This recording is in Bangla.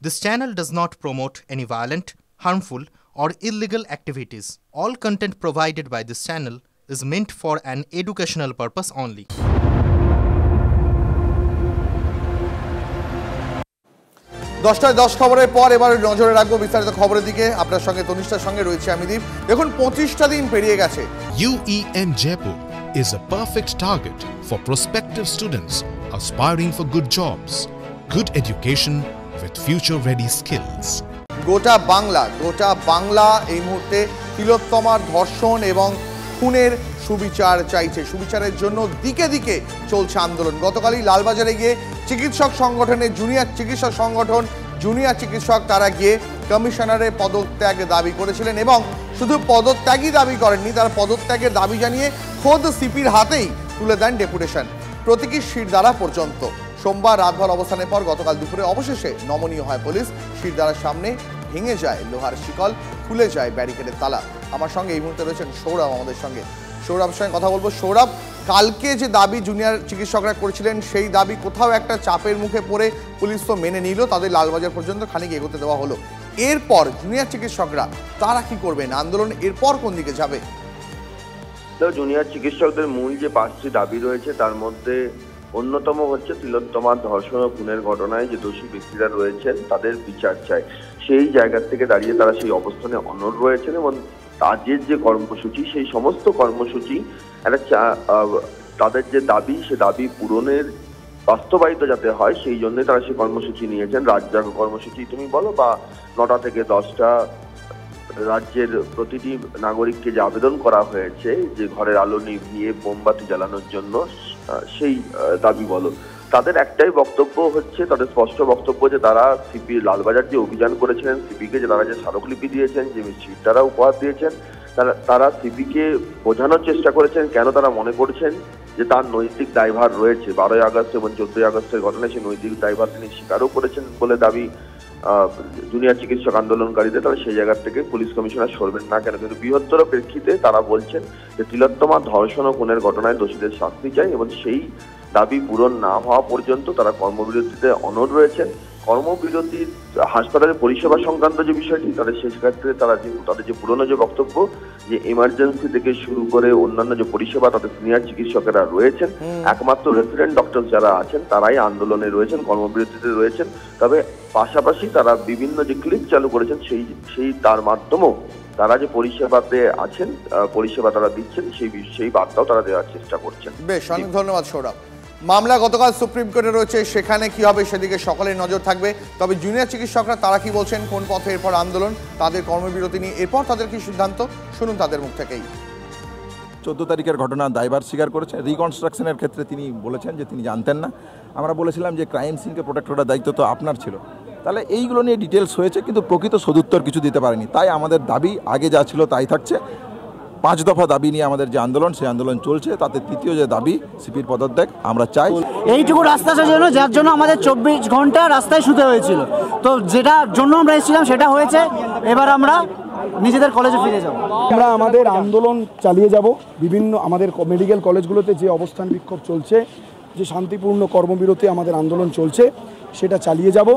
This channel does not promote any violent, harmful, or illegal activities. All content provided by this channel is meant for an educational purpose only. দশটায় 10 খবরের পর এবার নজরে রাখবো বিস্তারিত খবরের দিকে। আপনার সঙ্গে তনিষ্ঠার সঙ্গে রয়েছে আমি দীপ। দেখুন 25টা দিন পেরিয়ে গেছে। UEN Jaipur is a perfect target for prospective students aspiring for good jobs, good education with future-ready skills. গোটা বাংলা এই মুহূর্তে তিলোত্তমার ধর্ষণ এবং খুনের সুবিচার চাইছে। সুবিচারের জন্য দিকে দিকে চলছে আন্দোলন। গতকালই লালবাজারে গিয়ে চিকিৎসক সংগঠনের জুনিয়র চিকিৎসক তারা গিয়ে কমিশনারের পদত্যাগ দাবি করেছিলেন এবং শুধু পদত্যাগই দাবি করেননি, তারা পদত্যাগের দাবি জানিয়ে খোদ সিপির হাতেই তুলে দেন ডেপুটেশন প্রতীকী শিরদাঁড়া পর্যন্ত। সোমবার রাতভর অবস্থানের পর গতকাল দুপুরে অবশেষে নমনীয় হয় পুলিশ। শিরদাঁড়ার সামনে ভেঙে যায় লোহার শিকল, খুলে যায় ব্যারিকেডের তালা। আমার সঙ্গে এই মুহূর্তে রয়েছেন সৌরভ, আমাদের সঙ্গে সৌরভের সঙ্গে কথা বলবো। সৌরভ, কালকে যে দাবি জুনিয়র চিকিৎসকরা করেছিলেন সেই দাবি কোথাও একটা চাপের মুখে পড়ে পুলিশ তো মেনে নিল, তাদের লালবাজার পর্যন্ত খানিক এগোতে দেওয়া হলো। এরপর জুনিয়র চিকিৎসকরা তারা কি করবেন? আন্দোলন এরপর কোন দিকে যাবে? জুনিয়র চিকিৎসকদের মূল যে 5টি দাবি রয়েছে তার মধ্যে অন্যতম হচ্ছে তিলোত্তমার ধর্ষণ ও খুনের ঘটনায় যে দোষী ব্যক্তিরা রয়েছেন তাদের বিচার চাই। সেই জায়গা থেকে দাঁড়িয়ে তারা সেই অবস্থানে অনড় রয়েছেন এবং তাদের যে কর্মসূচি সেই সমস্ত কর্মসূচি একটা তাদের যে দাবি সে দাবি পূরণের বাস্তবায়িত যাতে হয় সেই জন্য তারা সেই কর্মসূচি নিয়েছেন। রাজ্জাগো কর্মসূচি তুমি বলো বা 9টা থেকে 10টা রাজ্যের প্রতিটি নাগরিককে যে আবেদন করা হয়েছে যে ঘরের আলো নিভিয়ে মোমবাতি জ্বালানোর জন্য সেই দাবি বলো, তাদের একটাই বক্তব্য হচ্ছে, তাদের স্পষ্ট বক্তব্য যে তারা সিপি লালবাজার যে অভিযান করেছিলেন, সিপিকে যে তারা যে স্মারকলিপি দিয়েছেন, যে তারা উপহার দিয়েছেন, তারা সিপিকে বোঝানোর চেষ্টা করেছেন কেন তারা মনে করছেন যে তার নৈতিক দায়ভার রয়েছে। 12ই আগস্ট এবং 14ই আগস্টের ঘটনায় সেই নৈতিক দায়ভার তিনি স্বীকারও করেছেন বলে দাবি জুনিয়র চিকিৎসক আন্দোলনকারীদের। তারা সেই জায়গা থেকে পুলিশ কমিশনার সরবেন না কেন, কিন্তু বৃহত্তর প্রেক্ষিতে তারা বলছেন যে তিলোত্তমা ধর্ষণ ও খুনের ঘটনায় দোষীদের শাস্তি চাই এবং সেই দাবি পূরণ না হওয়া পর্যন্ত তারা কর্মবিরতিতে অনড় রয়েছেন। কর্মবিরতির হাসপাতালের পরিষেবা সংক্রান্ত যে বিষয়টি তাদের শেষ ক্ষেত্রে তাদের যে পুরনো যে বক্তব্য যে এমার্জেন্সি থেকে শুরু করে অন্যান্য যে পরিষেবা তাদের সিনিয়র চিকিৎসকেরা রয়েছেন, একমাত্র রেসিডেন্ট ডক্টর যারা আছেন তারাই আন্দোলনে রয়েছেন, কর্মবিরতিতে রয়েছেন। তবে পাশাপাশি তারা বিভিন্ন যে ক্লিপ চালু করেছেন সেই তার মাধ্যমেও তারা যে পরিষেবাতে আছেন, পরিষেবা তারা দিচ্ছেন সেই বার্তাও তারা দেওয়ার চেষ্টা করছেন। বেশ, অনেক ধন্যবাদ সৌরভ। মামলা গতকাল সুপ্রিম কোর্টে রয়েছে, সেখানে কি হবে সেদিকে সকলের নজর থাকবে। তবে জুনিয়র চিকিৎসকরা তারা কি বলছেন, কোন পথে এরপর আন্দোলন, তাদের কর্মবিরতি নিয়ে এরপর তাদের কি সিদ্ধান্ত, শুনুন তাদের মুখ থেকেই। 14 তারিখের ঘটনা দায়ভার স্বীকার করেছেন। রিকনস্ট্রাকশনের ক্ষেত্রে তিনি বলেছেন যে তিনি জানতেন না। আমরা বলেছিলাম যে ক্রাইম সিনকে প্রোটেক্ট করার দায়িত্ব তো আপনার ছিল। তাহলে এইগুলো নিয়ে ডিটেলস হয়েছে, কিন্তু প্রকৃত সদুত্তর কিছু দিতে পারেনি। তাই আমাদের দাবি আগে যা ছিল তাই থাকছে। 5 দফা দাবি নিয়ে আমাদের যে আন্দোলন, সেই আন্দোলন চলছে। তাতে তৃতীয় যে দাবি সিপির পদত্যাগ আমরা চাই। এইটুকু রাস্তা জন্য, যার জন্য আমাদের 24 ঘন্টা রাস্তায় শুতে হয়েছিল, তো যেটার জন্য আমরা এসেছিলাম সেটা হয়েছে। এবার আমরা নিজেদের কলেজে ফিরে যাব। আমরা আমাদের আন্দোলন চালিয়ে যাব। বিভিন্ন আমাদের মেডিকেল কলেজগুলোতে যে অবস্থান বিক্ষোভ চলছে, যে শান্তিপূর্ণ কর্মবিরতি আমাদের আন্দোলন চলছে, সেটা চালিয়ে যাব।